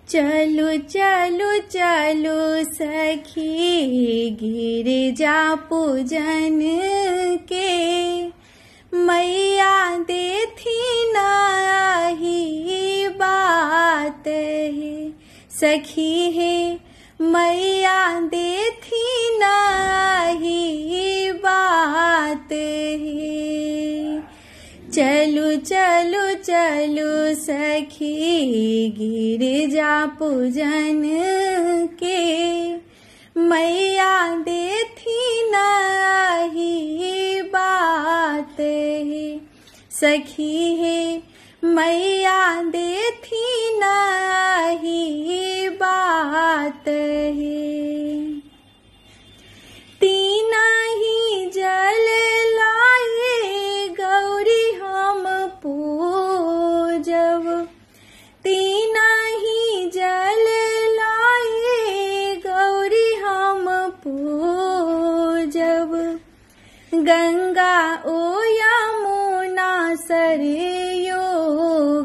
चलो चलो चलो सखी गिरजा पूजन के, मैया देथी नाही बात है सखी है, मैया देथी नाही बात है। चलो चलो चलो सखी गिरजा पूजन के, मैया देथी नाही बात है सखी है, मैया देथी नाही बात है। तीना ही जल लाए गौरी हम पूजब, तीना ही जल लाए गौरी हम पूजब। गंगा ओ यमुना सरयू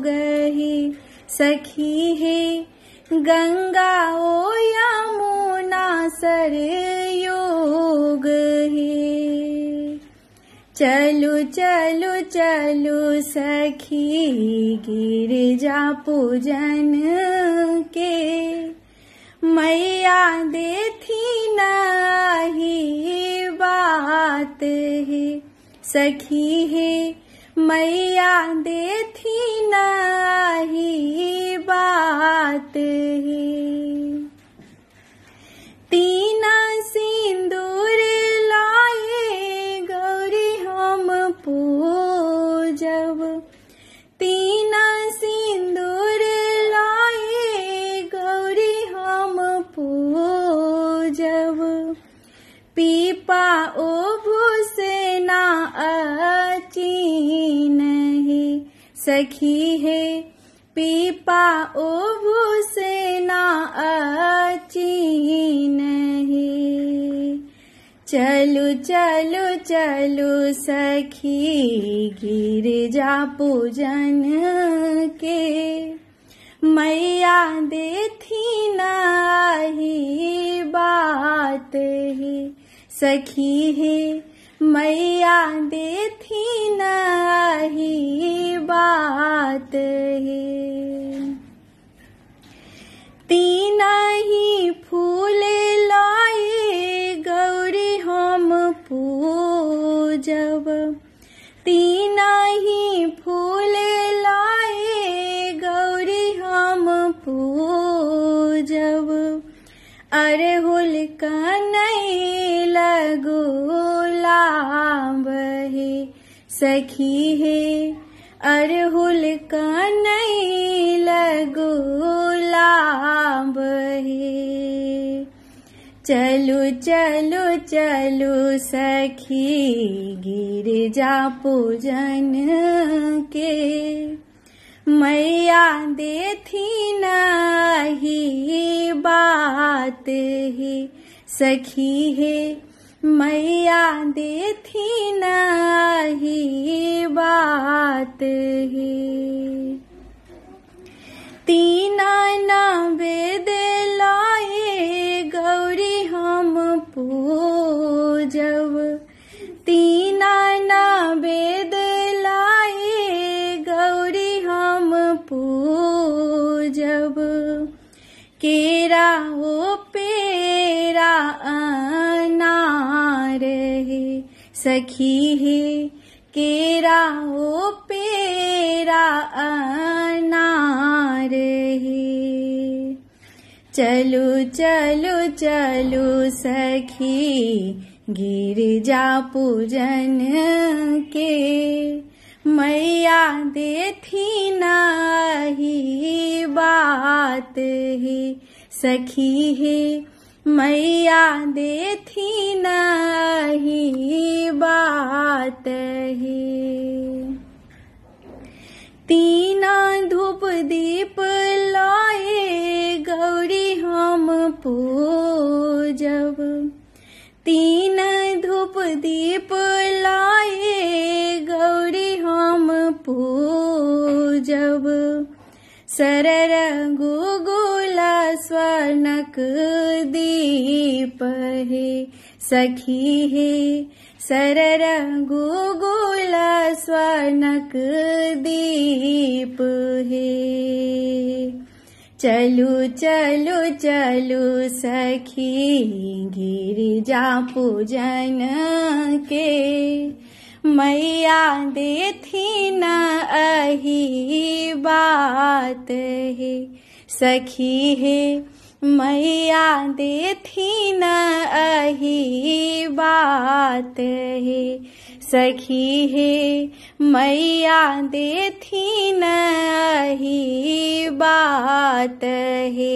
गही सखी है, गंगा ओ यमुना सरयू गही। चलो चलो चलो सखी गिरजा पूजन के, मैया देथी नाही बात है सखी है, मैया देथी नाही बात है। तीना सिंदूर लाए गौरी हम पूजब, तीना सिंदूर लाए गौरी हम पूजब। पीपा ओभु से ना अचीन है सखी है, पीपा ओभु से ना अचीन है। चलो चलो चलो सखी गिरजा पूजन के, मैया देथी नाही बात है सखी है, मैया देथी नाही बात है। तीना ही फूल लाए गौरी हम पूजब, तीना ही फूल लाए गौरी हम पूजब। अरहुल कनैला गुलाब है सखी है, अरहुल कनैला गुलाब है। चलो चलो चलो सखी गिरजा पूजन के, मैया देथी नाही बात है सखी है, मैया देथी नाही बात है। तीना नवेद लाए गौरी हम पूजब, तीना नवेद लाए गौरी हम पूजब। केरा ओ पेरा अनार है सखी है, केरा ओ पेरा अनार है। चलो चलो चलो सखी गिरजा पूजन के, मैया देथी नाही बात है सखी है, मैया देथी नाही बात है। तीना धूप दीप लाए गौरी हम पूजब, तीन धूप दीप लाए गौरी हम पूजब। सरर गुगुल स्वर्णक दीप हे सखी हे सरर गुगुल स्वर्णक दीप हे। चलू चलू चलू सखी गिरिजा पूजन के मैया देथिन अही बात हे सखी हे मैया देथिन अही बात हे सखी हे मैया देथिन अही बात हे।